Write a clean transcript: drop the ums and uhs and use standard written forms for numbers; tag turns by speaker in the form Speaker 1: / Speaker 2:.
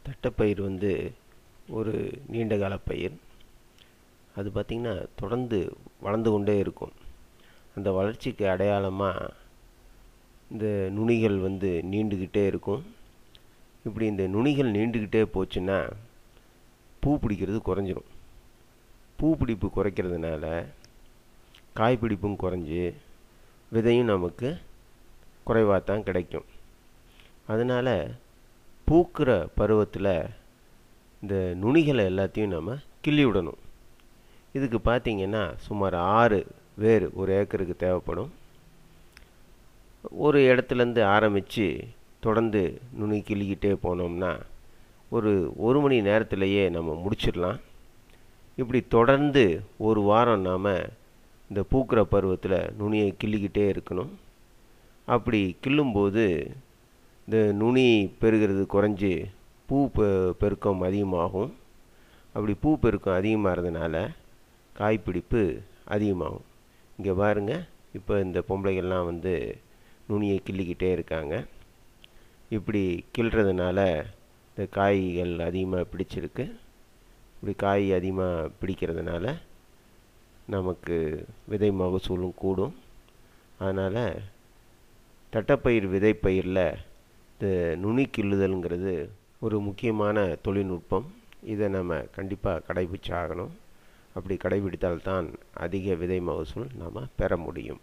Speaker 1: தட்டைப்பயிர் ஒரு நீண்டகால பயிர். அது பார்த்திங்கன்னா தொடர்ந்து வளர்ந்து கொண்டே இருக்கும். அந்த வளர்ச்சிக்கு அடையாளமாக இந்த நுனிகள் நீண்டுக்கிட்டே இருக்கும். இப்படி இந்த நுனிகள் நீண்டுக்கிட்டே போச்சுன்னா பூ பிடிக்கிறது குறைஞ்சிரும். பூ பிடிப்பு குறைக்கிறதுனால காய்பிடிப்பும் குறைஞ்சி விதையும் நமக்கு குறைவாக தான் கிடைக்கும். அதனால் பூக்கிற பருவத்தில் இந்த நுனிகளை எல்லாத்தையும் நம்ம கிள்ளி விடணும். இதுக்கு பார்த்திங்கன்னா சுமார் 6 வேர் ஒரு ஏக்கருக்கு தேவைப்படும். ஒரு இடத்துலேருந்து ஆரம்பித்து தொடர்ந்து நுனி கிள்ளிக்கிட்டே போனோம்னா ஒரு மணி நேரத்திலேயே நம்ம முடிச்சிடலாம். இப்படி தொடர்ந்து ஒரு வாரம் நாம் இந்த பூக்கிற பருவத்தில் நுனியை கிள்ளிக்கிட்டே இருக்கணும். அப்படி கிள்ளும்போது இந்த நுனி பெருகிறது குறைஞ்சி பூ பெருக்கம் அதிகமாகும். அப்படி பூ பெருக்கம் அதிகமாகிறதுனால காய்பிடிப்பு அதிகமாகும். இங்கே பாருங்கள், இப்போ இந்த பொம்பளைகள்லாம் நுனியை கிள்ளிக்கிட்டே இருக்காங்க. இப்படி கிள்றதுனால இந்த காய்கள் அதிகமாக பிடிச்சிருக்கு. இப்படி காய் அதிகமாக பிடிக்கிறதுனால நமக்கு விதை மகசூலும் கூடும். அதனால் தட்டைப்பயிர் விதைப்பயிரில் இந்த நுனி கிள்ளுதல்ங்கிறது ஒரு முக்கியமான தொழில்நுட்பம். இதை நம்ம கண்டிப்பாக கடைபிடிச்சாகணும். அப்படி கடைபிடித்தால்தான் அதிக விதை மகசூல் நாம் பெற முடியும்.